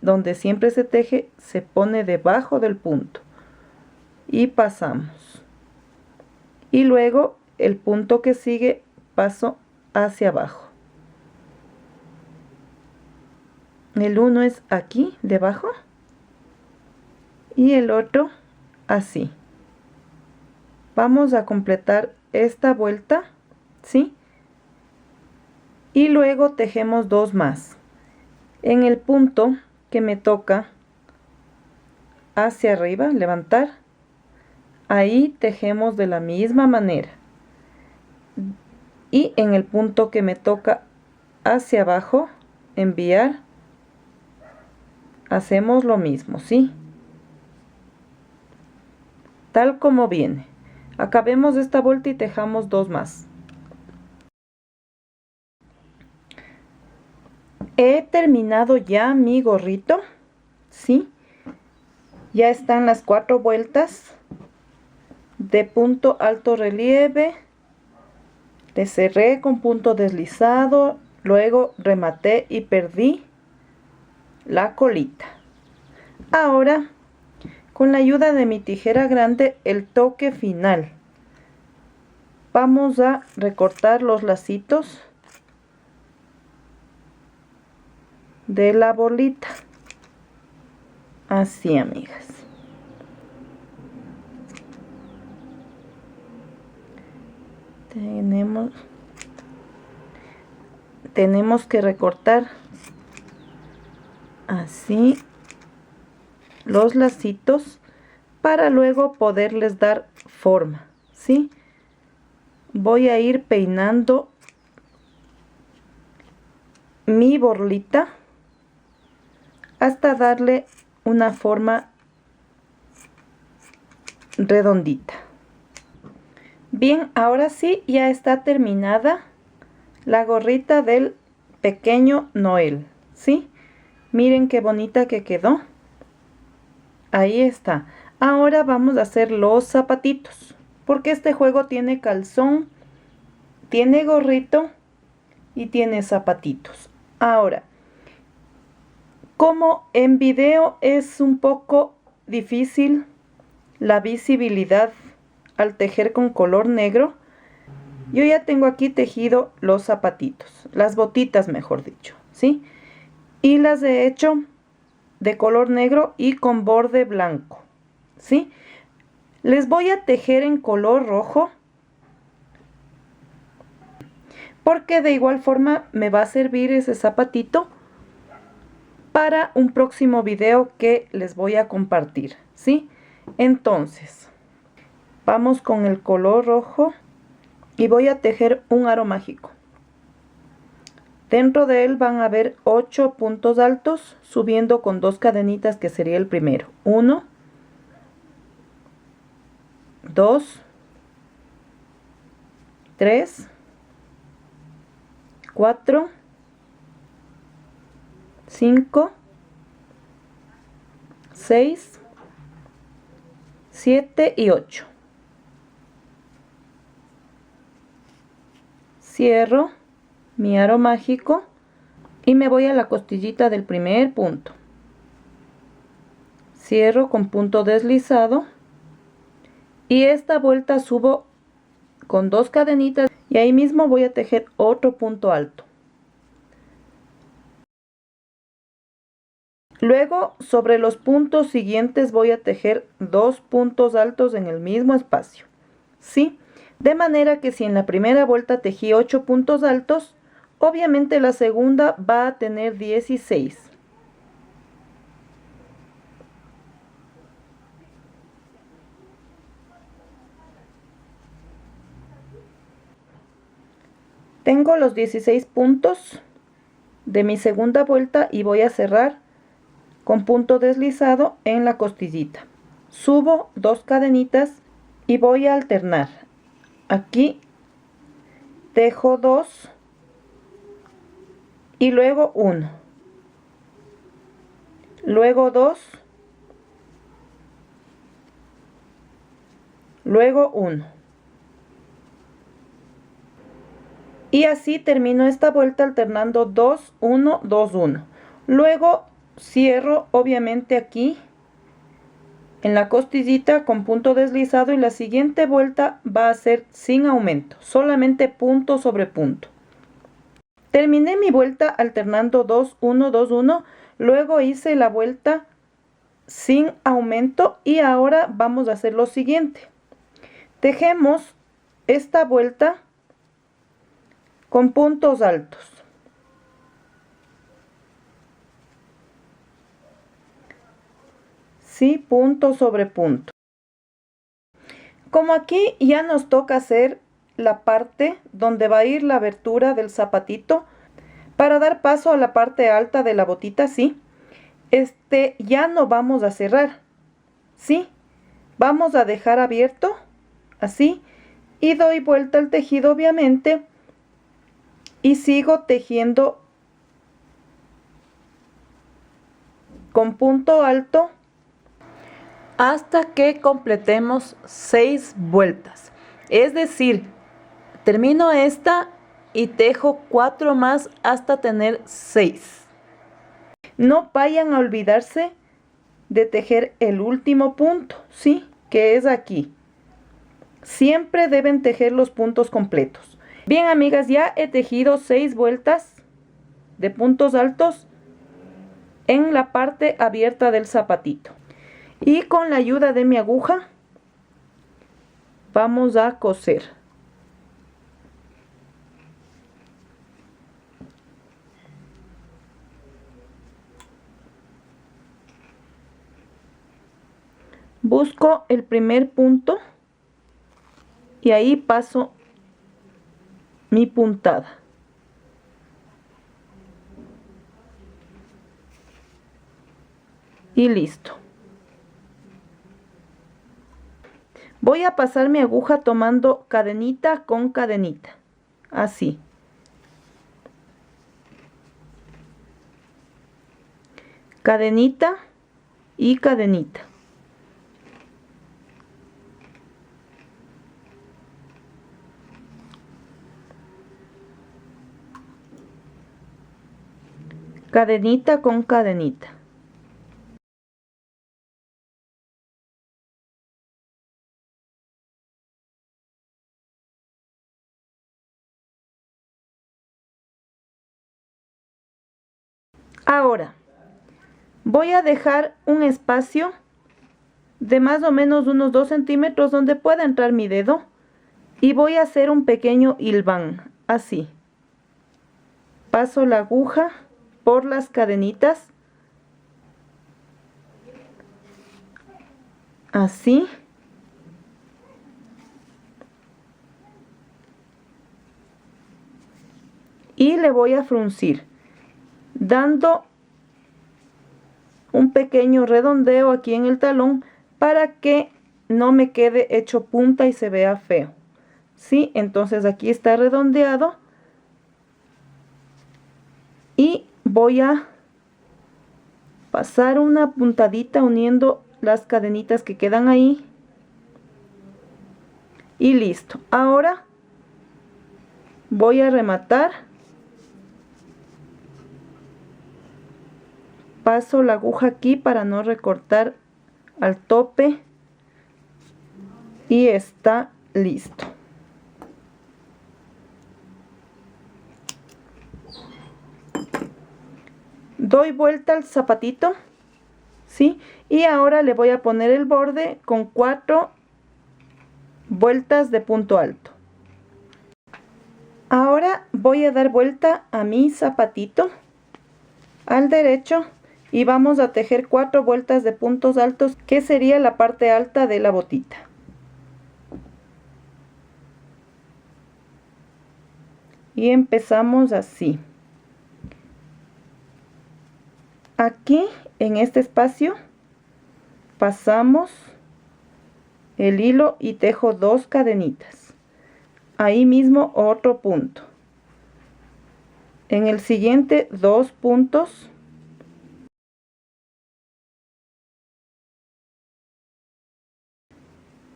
donde siempre se teje, se pone debajo del punto y pasamos. Y luego el punto que sigue paso hacia abajo. El uno es aquí debajo y el otro así. Vamos a completar esta vuelta, ¿sí? Y luego tejemos 2 más. En el punto que me toca hacia arriba, levantar, ahí tejemos de la misma manera. Y en el punto que me toca hacia abajo, enviar, hacemos lo mismo, ¿sí? Tal como viene. Acabemos esta vuelta y tejamos 2 más. He terminado ya mi gorrito, ¿sí? Ya están las 4 vueltas de punto alto relieve. Le cerré con punto deslizado, luego rematé y perdí la colita. Ahora, con la ayuda de mi tijera grande, el toque final. Vamos a recortar los lacitos de la bolita. Así, amigas. Tenemos que recortar así los lacitos para luego poderles dar forma, ¿sí? Voy a ir peinando mi borlita hasta darle una forma redondita. Bien, ahora sí ya está terminada la gorrita del pequeño Noel, ¿sí? Miren qué bonita que quedó. Ahí está. Ahora vamos a hacer los zapatitos, porque este juego tiene calzón, tiene gorrito y tiene zapatitos. Ahora, como en video es un poco difícil la visibilidad al tejer con color negro, yo ya tengo aquí tejido los zapatitos, las botitas mejor dicho, ¿sí? Y las he hecho de color negro y con borde blanco, ¿sí? Les voy a tejer en color rojo porque de igual forma me va a servir ese zapatito para un próximo video que les voy a compartir, ¿sí? Entonces, vamos con el color rojo y voy a tejer un aro mágico. Dentro de él van a haber 8 puntos altos, subiendo con 2 cadenitas, que sería el primero. 1, 2, 3, 4, 5, 6, 7 y 8. Cierro mi aro mágico y me voy a la costillita del primer punto. Cierro con punto deslizado y esta vuelta subo con 2 cadenitas y ahí mismo voy a tejer otro punto alto. Luego, sobre los puntos siguientes voy a tejer 2 puntos altos en el mismo espacio, ¿sí? De manera que si en la primera vuelta tejí 8 puntos altos, obviamente la segunda va a tener 16. Tengo los 16 puntos de mi segunda vuelta y voy a cerrar con punto deslizado en la costillita. Subo 2 cadenitas y voy a alternar. Aquí tejo 2 y luego 1, luego 2, luego 1. Y así termino esta vuelta alternando 2, 1, 2, 1. Luego cierro obviamente aquí en la costillita con punto deslizado y la siguiente vuelta va a ser sin aumento, solamente punto sobre punto. Terminé mi vuelta alternando 2, 1, 2, 1. Luego hice la vuelta sin aumento y ahora vamos a hacer lo siguiente. Tejemos esta vuelta con puntos altos. Sí, punto sobre punto. Como aquí ya nos toca hacer la parte donde va a ir la abertura del zapatito para dar paso a la parte alta de la botita, sí. Ya no vamos a cerrar, sí. Vamos a dejar abierto, así, y doy vuelta al tejido obviamente y sigo tejiendo con punto alto hasta que completemos 6 vueltas. Es decir, termino esta y tejo 4 más hasta tener 6. No vayan a olvidarse de tejer el último punto, ¿sí? Que es aquí. Siempre deben tejer los puntos completos. Bien, amigas, ya he tejido 6 vueltas de puntos altos en la parte abierta del zapatito. Y con la ayuda de mi aguja vamos a coser. Busco el primer punto y ahí paso mi puntada. Y listo. Voy a pasar mi aguja tomando cadenita con cadenita, así. Cadenita y cadenita. Cadenita con cadenita. Ahora voy a dejar un espacio de más o menos unos 2 centímetros donde pueda entrar mi dedo y voy a hacer un pequeño hilván, así. Paso la aguja por las cadenitas, así. Y le voy a fruncir, dando un pequeño redondeo aquí en el talón para que no me quede hecho punta y se vea feo. ¿Sí? Entonces aquí está redondeado. Y voy a pasar una puntadita uniendo las cadenitas que quedan ahí. Y listo. Ahora voy a rematar. Paso la aguja aquí para no recortar al tope. Y está listo. Doy vuelta al zapatito, ¿sí? Y ahora le voy a poner el borde con 4 vueltas de punto alto. Ahora voy a dar vuelta a mi zapatito al derecho y vamos a tejer 4 vueltas de puntos altos, que sería la parte alta de la botita. Y empezamos así. Aquí en este espacio pasamos el hilo y tejo 2 cadenitas. Ahí mismo otro punto. En el siguiente 2 puntos.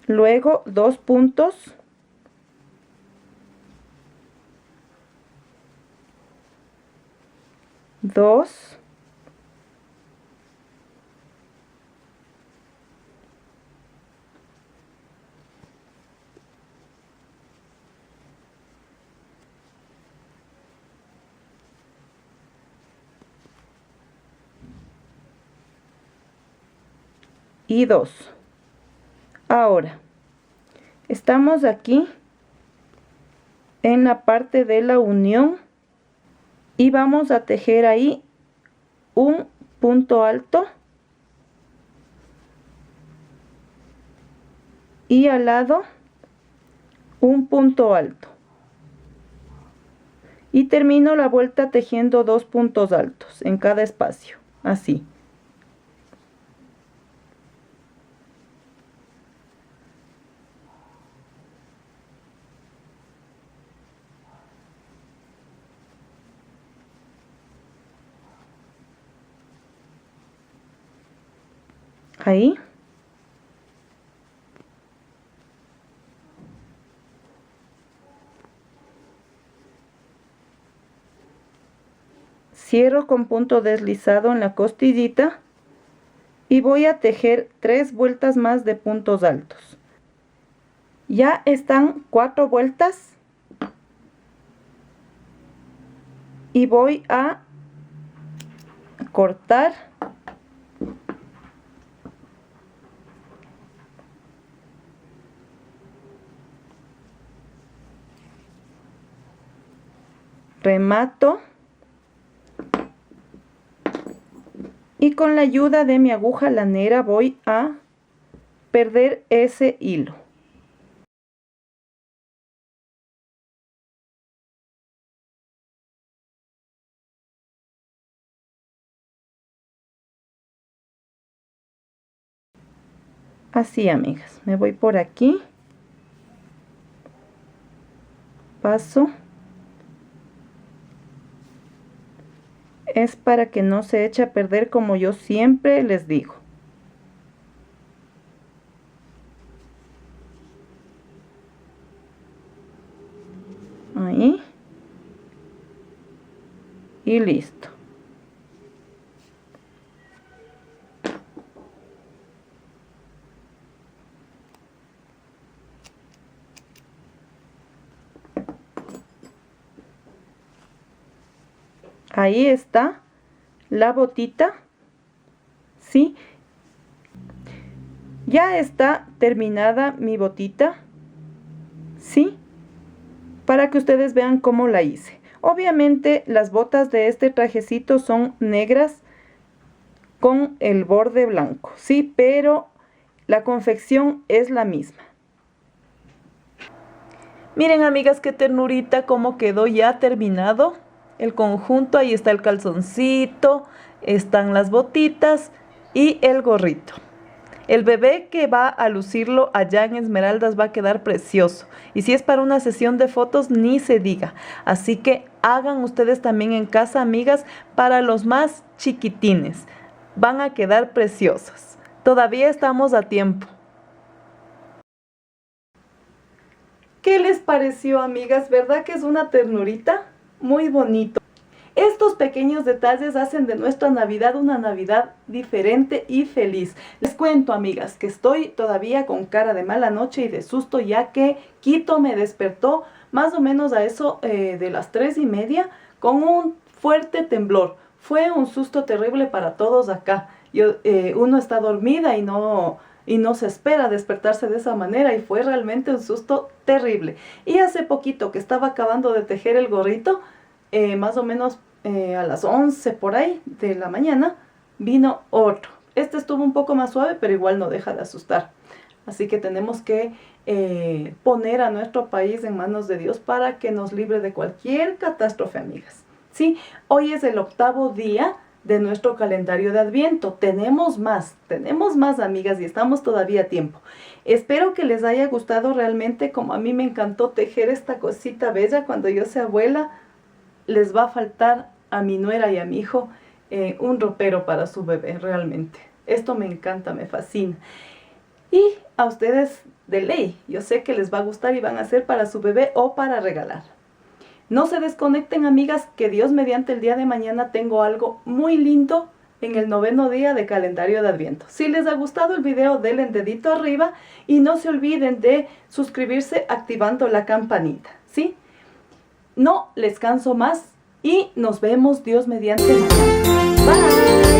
Luego 2 puntos. Dos. Y 2. Ahora estamos aquí en la parte de la unión y vamos a tejer ahí un punto alto y al lado un punto alto, y termino la vuelta tejiendo 2 puntos altos en cada espacio, así. Ahí. Cierro con punto deslizado en la costillita y voy a tejer 3 vueltas más de puntos altos. Ya están 4 vueltas y voy a cortar remato y con la ayuda de mi aguja lanera voy a perder ese hilo. Así, amigas, me voy por aquí, paso. Es para que no se eche a perder, como yo siempre les digo. Ahí. Y listo. Ahí está la botita, ¿sí? Ya está terminada mi botita, ¿sí? Para que ustedes vean cómo la hice. Obviamente las botas de este trajecito son negras con el borde blanco, ¿sí? Pero la confección es la misma. Miren, amigas, qué ternurita cómo quedó ya terminado el conjunto. Ahí está el calzoncito, están las botitas y el gorrito. El bebé que va a lucirlo allá en Esmeraldas va a quedar precioso. Y si es para una sesión de fotos, ni se diga. Así que hagan ustedes también en casa, amigas, para los más chiquitines. Van a quedar preciosos. Todavía estamos a tiempo. ¿Qué les pareció, amigas? ¿Verdad que es una ternurita? Muy bonito. Estos pequeños detalles hacen de nuestra Navidad una Navidad diferente y feliz. Les cuento, amigas, que estoy todavía con cara de mala noche y de susto, ya que Quito me despertó más o menos a eso de las 3:30 con un fuerte temblor. Fue un susto terrible para todos acá. Uno está dormida y no se espera despertarse de esa manera, y fue realmente un susto terrible. Y hace poquito que estaba acabando de tejer el gorrito, más o menos a las 11 por ahí de la mañana, vino otro. Este estuvo un poco más suave, pero igual no deja de asustar. Así que tenemos que poner a nuestro país en manos de Dios para que nos libre de cualquier catástrofe, amigas. Sí, hoy es el 8º día de nuestro calendario de Adviento. Tenemos más, amigas, y estamos todavía a tiempo. Espero que les haya gustado realmente, como a mí me encantó tejer esta cosita bella. Cuando yo sea abuela, les va a faltar a mi nuera y a mi hijo un ropero para su bebé, realmente. Esto me encanta, me fascina. Y a ustedes de ley, yo sé que les va a gustar y van a hacer para su bebé o para regalar. No se desconecten, amigas, que Dios mediante el día de mañana tengo algo muy lindo en el 9º día de calendario de Adviento. Si les ha gustado el video, denle dedito arriba y no se olviden de suscribirse activando la campanita, ¿sí? No les canso más y nos vemos Dios mediante mañana. Bye.